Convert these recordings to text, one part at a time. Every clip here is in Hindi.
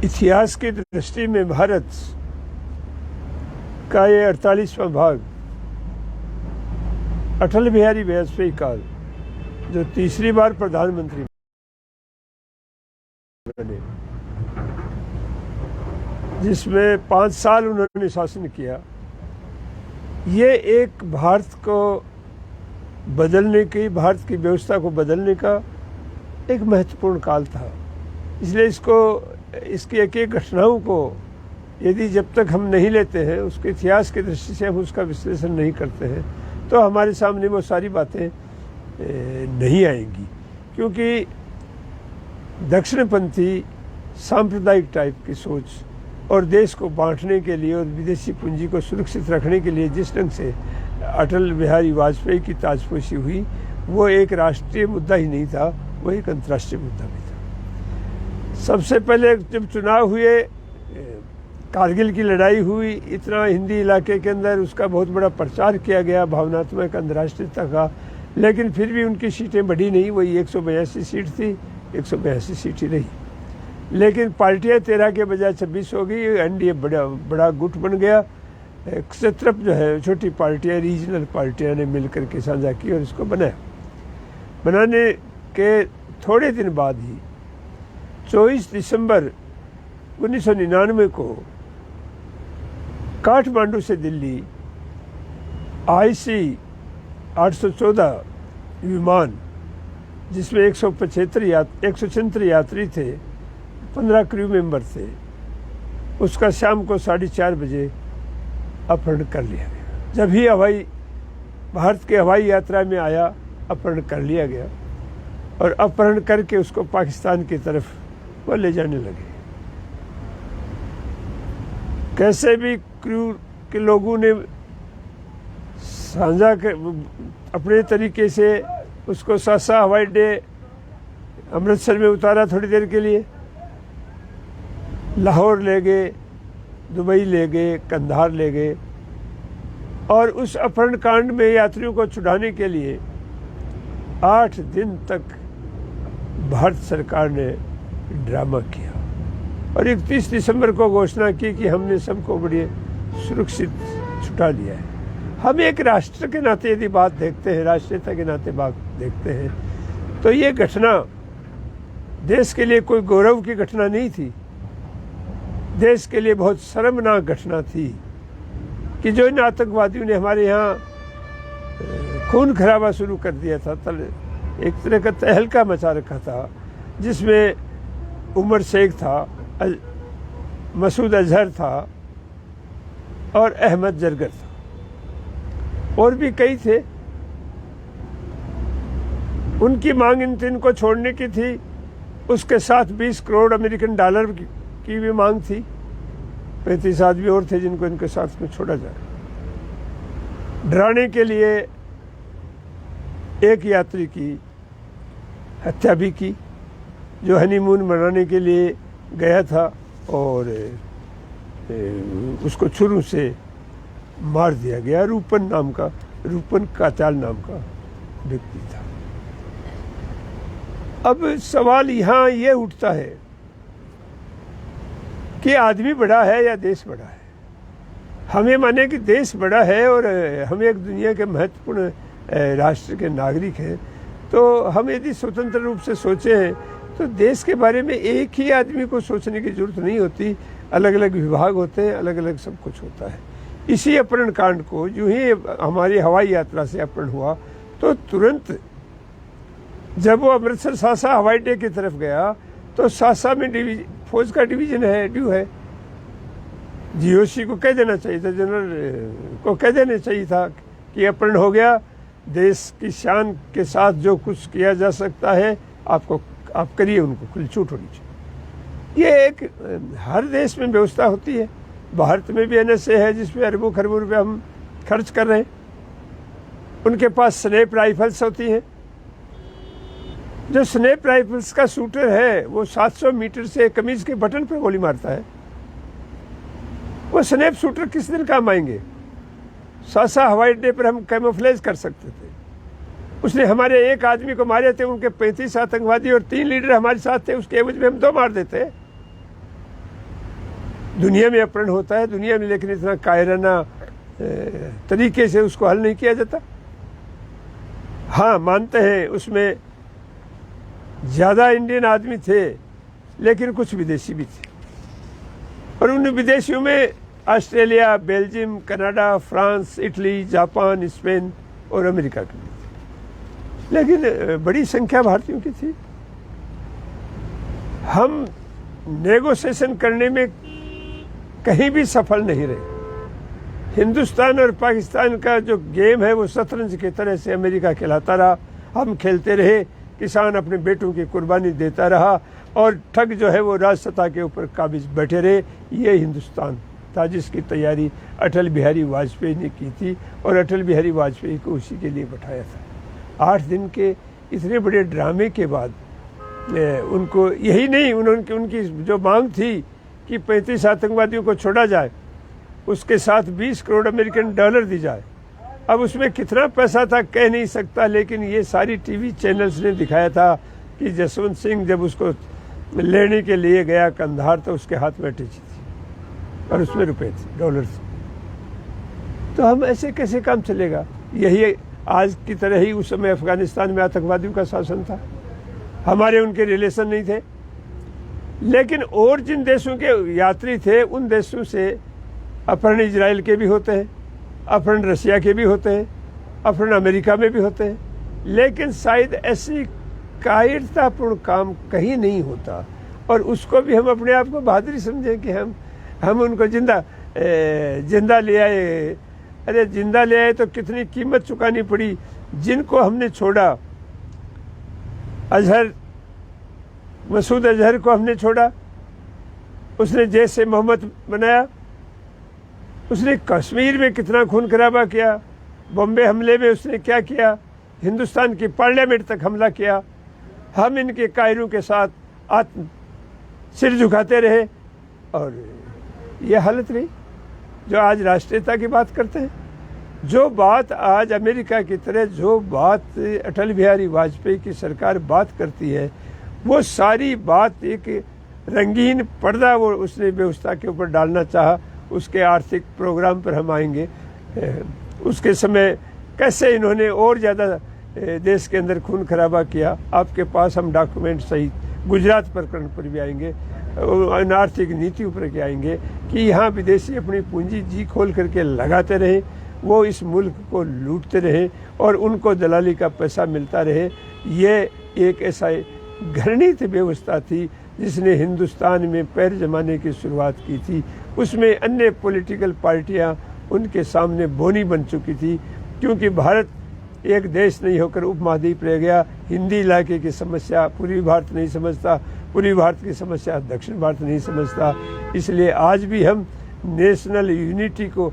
इतिहास की दृष्टि में भारत का ये 48वां भाग अटल बिहारी वाजपेयी काल, जो तीसरी बार प्रधानमंत्री बने, जिसमें 5 साल उन्होंने शासन किया, ये एक भारत को बदलने की, भारत की व्यवस्था को बदलने का एक महत्वपूर्ण काल था। इसलिए इसकी एक एक घटनाओं को यदि जब तक हम नहीं लेते हैं, उसके इतिहास की दृष्टि से हम उसका विश्लेषण नहीं करते हैं, तो हमारे सामने वो सारी बातें नहीं आएंगी। क्योंकि दक्षिणपंथी सांप्रदायिक टाइप की सोच और देश को बांटने के लिए और विदेशी पूंजी को सुरक्षित रखने के लिए जिस ढंग से अटल बिहारी वाजपेयी की ताजपोशी हुई, वो एक राष्ट्रीय मुद्दा ही नहीं था, वो एक अंतर्राष्ट्रीय मुद्दा भी था। सबसे पहले जब चुनाव हुए, कारगिल की लड़ाई हुई, इतना हिंदी इलाके के अंदर उसका बहुत बड़ा प्रचार किया गया, भावनात्मक अंतर्राष्ट्रीयता का, लेकिन फिर भी उनकी सीटें बढ़ी नहीं। वही 182 सीट थी, 182 सीट ही रही। लेकिन पार्टियां 13 के बजाय 26 हो गई। एनडीए बड़ा गुट बन गया। क्षेत्रप जो है, छोटी पार्टियां, रीजनल पार्टियां ने मिलकर के साझा की और इसको बनाया। बनाने के थोड़े दिन बाद ही 24 दिसंबर 1999 को काठमांडू से दिल्ली IC 814 विमान, जिसमें 176 यात्री थे, 15 क्रू मेंबर थे, उसका शाम को 4:30 बजे अपहरण कर लिया गया। जब ही भारत के हवाई यात्रा में आया, अपहरण कर लिया गया और अपहरण करके उसको पाकिस्तान की तरफ वो ले जाने लगे। कैसे भी क्रू के लोगों ने साझा अपने तरीके से उसको सासा हवाई अड्डे अमृतसर में उतारा, थोड़ी देर के लिए लाहौर ले गए, दुबई ले गए, कंधार ले गए। और उस अपहरण कांड में यात्रियों को छुड़ाने के लिए 8 दिन तक भारत सरकार ने ड्रामा किया और 31 दिसंबर को घोषणा की कि हमने सबको बड़ी सुरक्षित छुटा लिया है। हम एक राष्ट्र के नाते यदि बात देखते हैं, राष्ट्रीयता के नाते बात देखते हैं, तो ये घटना देश के लिए कोई गौरव की घटना नहीं थी। देश के लिए बहुत शर्मनाक घटना थी कि जो इन आतंकवादियों ने हमारे यहाँ खून खराबा शुरू कर दिया था, एक तरह का तहलका मचा रखा था, जिसमें उमर शेख था, मसूद अजहर था और अहमद जरगर था, और भी कई थे। उनकी मांग इन 3 को छोड़ने की थी। उसके साथ 20 करोड़ अमेरिकन डॉलर की भी मांग थी। 35 आदमी और थे जिनको इनके साथ में छोड़ा जाए। डराने के लिए एक यात्री की हत्या भी की, जो हनीमून मनाने के लिए गया था, और उसको छुरी से मार दिया गया। रूपन काचाल नाम का व्यक्ति था। अब सवाल यहाँ ये उठता है कि आदमी बड़ा है या देश बड़ा है। हमें माने कि देश बड़ा है और हम एक दुनिया के महत्वपूर्ण राष्ट्र के नागरिक हैं, तो हम यदि स्वतंत्र रूप से सोचें तो देश के बारे में एक ही आदमी को सोचने की जरूरत नहीं होती। अलग अलग विभाग होते हैं, अलग अलग सब कुछ होता है। इसी अपहरण कांड को यूं ही हमारी हवाई यात्रा से अपहरण हुआ, तो तुरंत जब वो अमृतसर सासा हवाई अड्डे की तरफ गया, तो सासा में फौज का डिवीजन है, ड्यू है। GOC को कह देना चाहिए था, जनरल को कह देना चाहिए था कि अपहरण हो गया, देश की शान के साथ जो कुछ किया जा सकता है आप करिए, उनको खुली छूट होनी चाहिए। ये एक हर देश में व्यवस्था होती है। भारत में भी NSA है, जिसमें अरबों खरबों रुपये हम खर्च कर रहे हैं। उनके पास स्नैप राइफल्स होती हैं। जो स्नैप राइफल्स का शूटर है, वो 700 मीटर से कमीज के बटन पर गोली मारता है। वो स्नैप शूटर किस दिन काम आएंगे? सासा हवाई अड्डे पर हम कैमोफ्लेज कर सकते थे। उसने हमारे एक आदमी को मारे थे, उनके 35 आतंकवादी और 3 लीडर हमारे साथ थे, उसके एवज में हम 2 मार देते। दुनिया में अपहरण होता है दुनिया में, लेकिन इतना कायराना तरीके से उसको हल नहीं किया जाता। हाँ, मानते हैं उसमें ज़्यादा इंडियन आदमी थे, लेकिन कुछ विदेशी भी थे, और उन विदेशियों में Australia, Belgium, Canada, France, Italy, Japan, Spain और अमेरिका के भी थे, लेकिन बड़ी संख्या भारतीयों की थी। हम नेगोशिएशन करने में कहीं भी सफल नहीं रहे। हिंदुस्तान और पाकिस्तान का जो गेम है वो शतरंज की तरह से अमेरिका खिलाता रहा, हम खेलते रहे, किसान अपने बेटों की कुर्बानी देता रहा, और ठग जो है वो राजसत्ता के ऊपर काबिज बैठे रहे। ये हिंदुस्तान था जिसकी तैयारी अटल बिहारी वाजपेयी ने की थी, और अटल बिहारी वाजपेयी को उसी के लिए बैठाया था। 8 दिन के इतने बड़े ड्रामे के बाद उनको यही नहीं, उनकी जो मांग थी कि 35 आतंकवादियों को छोड़ा जाए, उसके साथ 20 करोड़ अमेरिकन डॉलर दी जाए। अब उसमें कितना पैसा था कह नहीं सकता, लेकिन ये सारी टीवी चैनल्स ने दिखाया था कि जसवंत सिंह जब उसको लेने के लिए गया कंधार, तो उसके हाथ में अटैची थी और उसमें रुपए थे, डॉलर थे। तो हम ऐसे कैसे काम चलेगा? यही आज की तरह ही उस समय अफगानिस्तान में आतंकवादियों का शासन था, हमारे उनके रिलेशन नहीं थे, लेकिन और जिन देशों के यात्री थे उन देशों से अपहरण इजराइल के भी होते हैं, अपहरण रशिया के भी होते हैं, अपहरण अमेरिका में भी होते हैं, लेकिन शायद ऐसी कायरतापूर्ण काम कहीं नहीं होता। और उसको भी हम अपने आप को बहादुरी समझें कि हम उनको जिंदा ले आए। अरे जिंदा ले आए तो कितनी कीमत चुकानी पड़ी। जिनको हमने छोड़ा, अजहर, मसूद अजहर को हमने छोड़ा, उसने जैश ए मोहम्मद बनाया, उसने कश्मीर में कितना खून खराबा किया, बॉम्बे हमले में उसने क्या किया, हिंदुस्तान की पार्लियामेंट तक हमला किया। हम इनके कायरों के साथ सिर झुकाते रहे, और ये हालत रही। जो आज राष्ट्रीयता की बात करते हैं, जो बात आज अमेरिका की तरह जो बात अटल बिहारी वाजपेयी की सरकार बात करती है, वो सारी बात एक रंगीन पर्दा वो उसने व्यवस्था के ऊपर डालना चाहा। उसके आर्थिक प्रोग्राम पर हम आएंगे। उसके समय कैसे इन्होंने और ज़्यादा देश के अंदर खून खराबा किया, आपके पास हम डॉक्यूमेंट सहित गुजरात प्रकरण पर भी आएंगे, आर्थिक नीतियों पर के आएंगे कि यहाँ विदेशी अपनी पूंजी जी खोल करके लगाते रहे, वो इस मुल्क को लूटते रहे और उनको दलाली का पैसा मिलता रहे। ये एक ऐसा घृणित व्यवस्था थी जिसने हिंदुस्तान में पैर जमाने की शुरुआत की थी। उसमें अन्य पॉलिटिकल पार्टियां उनके सामने बोनी बन चुकी थी, क्योंकि भारत एक देश नहीं होकर उपमहाद्वीप रह गया। हिंदी इलाके की समस्या पूर्वी भारत नहीं समझता, पूर्वी भारत की समस्या दक्षिण भारत नहीं समझता। इसलिए आज भी हम नेशनल यूनिटी को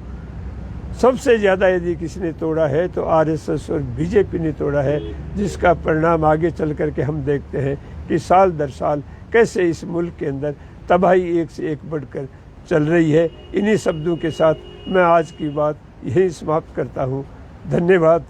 सबसे ज़्यादा यदि किसी ने तोड़ा है तो आरएसएस और बीजेपी ने तोड़ा है, जिसका परिणाम आगे चल कर के हम देखते हैं कि साल दर साल कैसे इस मुल्क के अंदर तबाही एक से एक बढ़कर चल रही है। इन्हीं शब्दों के साथ मैं आज की बात यही समाप्त करता हूँ। धन्यवाद।